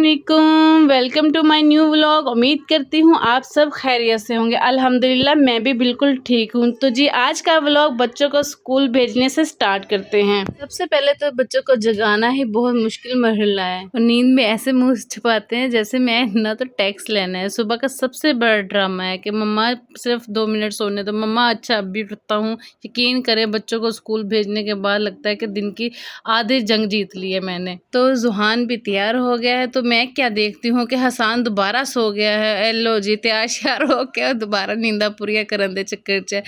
अस्सलामुअलैकुम, welcome to my new vlog. उम्मीद करती हूँ आप सब खैरियत से होंगे। अल्हम्दुलिल्लाह मैं भी बिल्कुल ठीक हूँ। तो जी आज का व्लॉग बच्चों को स्कूल भेजने से स्टार्ट करते हैं। सबसे पहले तो बच्चों को जगाना ही बहुत मुश्किल मरहला है और नींद में ऐसे मुंह छुपाते हैं जैसे मैं ना तो टैक्स लेना है। सुबह का सबसे बड़ा ड्रामा है कि मम्मा सिर्फ 2 मिनट सोने दो। मम्मा अच्छा अभी उठता हूँ। यकीन करें बच्चों को स्कूल भेजने के बाद लगता है कि दिन की आधी जंग जीत ली है मैंने। तो जुहान भी तैयार हो गया है तो मैं क्या देखती हूँ कि हसान दोबारा सो गया है। लो जी तैयार श्यार हो के दोबारा नींदा पूरिया करन दे चक्कर च।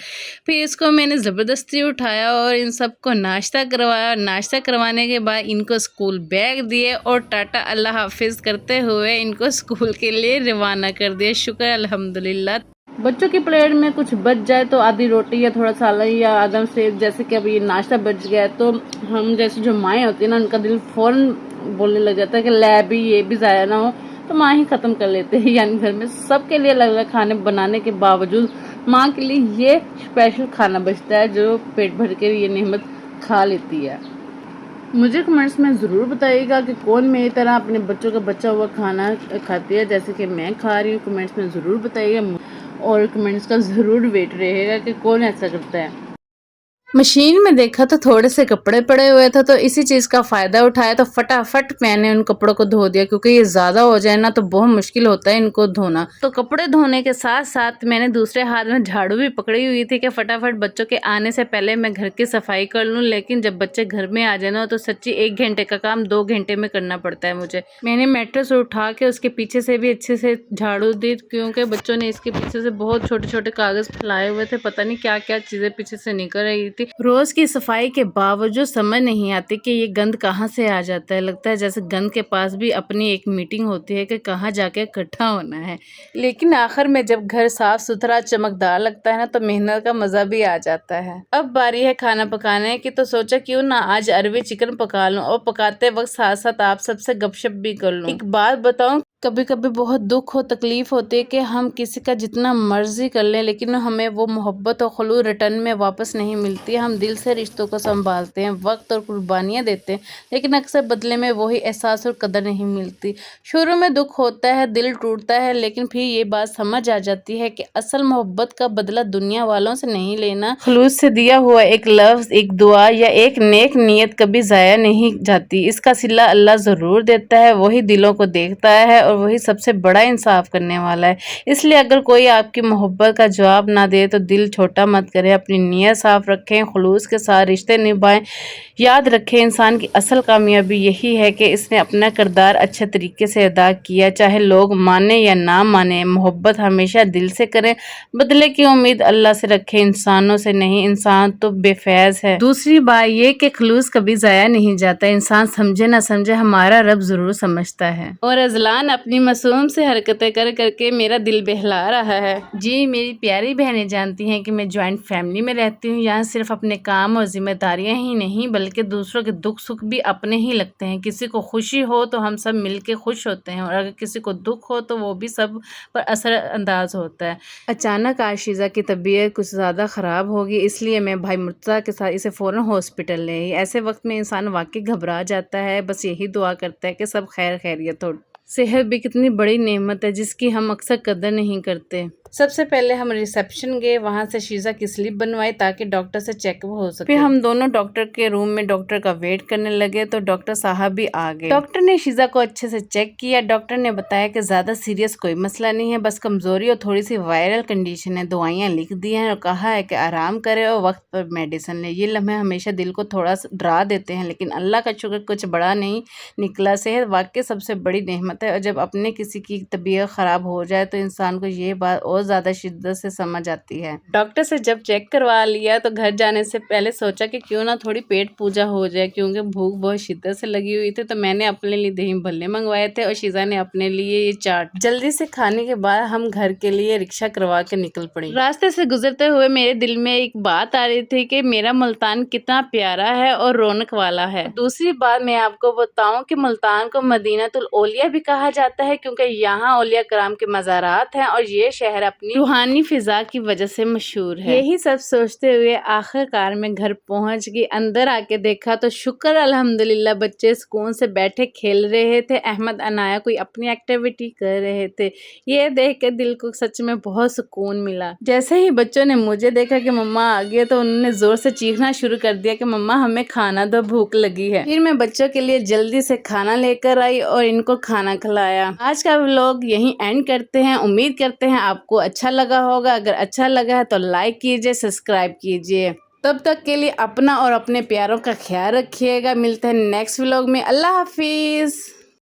फिर इसको मैंने ज़बरदस्ती उठाया और इन सबको नाश्ता करवाया। नाश्ता करवाने के बाद इनको स्कूल बैग दिए और टाटा अल्लाह हाफिज़ करते हुए इनको स्कूल के लिए रवाना कर दिया। शुक्र अल्हम्दुलिल्लाह। बच्चों की प्लेट में कुछ बच जाए तो आधी रोटी या थोड़ा सालन या आदम से जैसे कि अभी नाश्ता बच गया तो हम जैसे जो माएँ होती हैं ना उनका दिल फ़ौरन बोलने लग जाता है कि ले भी ये भी ज़ाया ना हो, तो माँ ही ख़त्म कर लेते हैं। यानी घर में सबके लिए अलग अलग खाने बनाने के बावजूद माँ के लिए ये स्पेशल खाना बचता है जो पेट भर के ये नेमत खा लेती है। मुझे कमेंट्स में ज़रूर बताइएगा कि कौन मेरी तरह अपने बच्चों का बचा हुआ खाना खाती है जैसे कि मैं खा रही हूँ। कमेंट्स में ज़रूर बताइएगा और कमेंट्स का ज़रूर वेट रहेगा कि कौन ऐसा करता है। मशीन में देखा तो थोड़े से कपड़े पड़े हुए थे तो इसी चीज़ का फ़ायदा उठाया तो फटाफट मैंने उन कपड़ों को धो दिया क्योंकि ये ज़्यादा हो जाए ना तो बहुत मुश्किल होता है इनको धोना। तो कपड़े धोने के साथ साथ मैंने दूसरे हाथ में झाड़ू भी पकड़ी हुई थी कि फटाफट बच्चों के आने से पहले मैं घर की सफाई कर लूँ। लेकिन जब बच्चे घर में आ जाए ना तो सच्ची 1 घंटे का काम 2 घंटे में करना पड़ता है मुझे। मैंने मैट्रेस उठा के उसके पीछे से भी अच्छे से झाड़ू दी क्योंकि बच्चों ने इसके पीछे से बहुत छोटे छोटे कागज़ फैलाए हुए थे। पता नहीं क्या क्या चीज़ें पीछे से निकल रही थी। रोज की सफाई के बावजूद समझ नहीं आती कि ये गंद कहाँ से आ जाता है। लगता है जैसे गंद के पास भी अपनी एक मीटिंग होती है कि कहाँ जाके इकट्ठा होना है। लेकिन आखिर में जब घर साफ सुथरा चमकदार लगता है ना तो मेहनत का मजा भी आ जाता है। अब बारी है खाना पकाने की तो सोचा क्यों ना आज अरबी चिकन पका लूं और पकाते वक्त साथ साथ आप सबसे गपशप भी कर लूं। एक बात बताऊं, कभी कभी बहुत दुख हो तकलीफ होती है कि हम किसी का जितना मर्जी कर लें लेकिन हमें वो मोहब्बत और खलूस रिटर्न में वापस नहीं मिलती। हम दिल से रिश्तों को संभालते हैं, वक्त और कुर्बानियाँ देते हैं लेकिन अक्सर बदले में वही एहसास और कदर नहीं मिलती। शुरू में दुख होता है, दिल टूटता है लेकिन फिर ये बात समझ आ जाती है कि असल मोहब्बत का बदला दुनिया वालों से नहीं लेना। खलूस से दिया हुआ एक लफ्ज़, एक दुआ या एक नेक नीयत कभी ज़ाया नहीं जाती। इसका सिला अल्लाह ज़रूर देता है, वही दिलों को देखता है और वही सबसे बड़ा इंसाफ करने वाला है। इसलिए अगर कोई आपकी मोहब्बत का जवाब ना दे तो दिल छोटा मत करें, अपनी नीयत साफ रखें, खुलूस के साथ रिश्ते निभाएं। याद रखें इंसान की असल कामयाबी यही है कि इसने अपना किरदार अच्छे तरीके से अदा किया, चाहे लोग माने या ना माने। मोहब्बत हमेशा दिल से करें, बदले की उम्मीद अल्लाह से रखें, इंसानों से नहीं। इंसान तो बेफैज है। दूसरी बात ये कि खलूस कभी ज़ाया नहीं जाता। इंसान समझे ना समझे हमारा रब ज़रूर समझता है। और अजलान अपनी मासूम से हरकतें कर करके मेरा दिल बहला रहा है। जी मेरी प्यारी बहनें जानती हैं कि मैं जॉइंट फैमिली में रहती हूँ। यहाँ सिर्फ अपने काम और जिम्मेदारियाँ ही नहीं बल्कि दूसरों के दुख सुख भी अपने ही लगते हैं। किसी को खुशी हो तो हम सब मिलके खुश होते हैं और अगर किसी को दुख हो तो वो भी सब पर असर अंदाज होता है। अचानक आशीज़ा की तबीयत कुछ ज़्यादा ख़राब होगी इसलिए मैं भाई मुर्तज़ा के साथ इसे फ़ौरन हॉस्पिटल ले आई। ऐसे वक्त में इंसान वाकई घबरा जाता है, बस यही दुआ करता है कि सब खैर खैरियत हो। सेहत भी कितनी बड़ी नेमत है जिसकी हम अक्सर कदर नहीं करते। सबसे पहले हम रिसेप्शन गए, वहाँ से शीज़ा की स्लिप बनवाई ताकि डॉक्टर से चेकअप हो सके। फिर हम दोनों डॉक्टर के रूम में डॉक्टर का वेट करने लगे तो डॉक्टर साहब भी आ गए। डॉक्टर ने शीज़ा को अच्छे से चेक किया। डॉक्टर ने बताया कि ज़्यादा सीरियस कोई मसला नहीं है, बस कमज़ोरी और थोड़ी सी वायरल कंडीशन है। दवाइयाँ लिख दी हैं और कहा है कि आराम करें और वक्त पर मेडिसिन लें। ये लम्हे हमेशा दिल को थोड़ा सा डरा देते हैं लेकिन अल्लाह का शुक्र कुछ बड़ा नहीं निकला। सेहत वाकई सबसे बड़ी नेमत है और जब अपने किसी की तबीयत ख़राब हो जाए तो इंसान को ये बात और ज़्यादा शिद्दत से समझ आती है। डॉक्टर से जब चेक करवा लिया तो घर जाने से पहले सोचा कि क्यों ना थोड़ी पेट पूजा हो जाए क्योंकि भूख बहुत शिद्दत से लगी हुई थी। तो मैंने अपने लिए दही भल्ले मंगवाए थे और शीज़ा ने अपने लिए ये चाट। जल्दी से खाने के बाद हम घर के लिए रिक्शा करवा के निकल पड़ी। रास्ते से गुजरते हुए मेरे दिल में एक बात आ रही थी कि मेरा मुल्तान कितना प्यारा है और रौनक वाला है। दूसरी बात मैं आपको बताऊं कि मुल्तान को मदीनातुल औलिया भी कहा जाता है क्योंकि यहाँ औलिया कराम के मज़ारात हैं और ये शहर اپنی روحانی فضا کی وجہ سے مشہور ہے۔ یہی سب سوچتے ہوئے آخر کار میں گھر پہنچ گئی۔ اندر آ کے دیکھا تو شکر الحمدللہ بچے سکون سے بیٹھے کھیل رہے تھے۔ احمد عنایا کوئی اپنی ایکٹیویٹی کر رہے تھے۔ یہ دیکھ کے دل کو سچ میں بہت سکون ملا۔ جیسے ہی بچوں نے مجھے دیکھا کہ مما آ گئی تو انہوں نے زور سے چیخنا شروع کر دیا کہ مما ہمیں کھانا دو، بھوک لگی ہے۔ پھر میں بچوں کے لیے جلدی سے کھانا لے کر آئی اور ان کو کھانا کھلایا۔ آج کا ولاگ یہیں اینڈ کرتے ہیں۔ امید کرتے ہیں آپ کو اچھا لگا ہوگا۔ اگر اچھا لگا ہے تو لائک کیجئے، سبسکرائب کیجئے۔ تب تک کے لیے اپنا اور اپنے پیاروں کا خیال رکھیے گا۔ ملتے ہیں نیکسٹ ولاگ میں۔ اللہ حافظ۔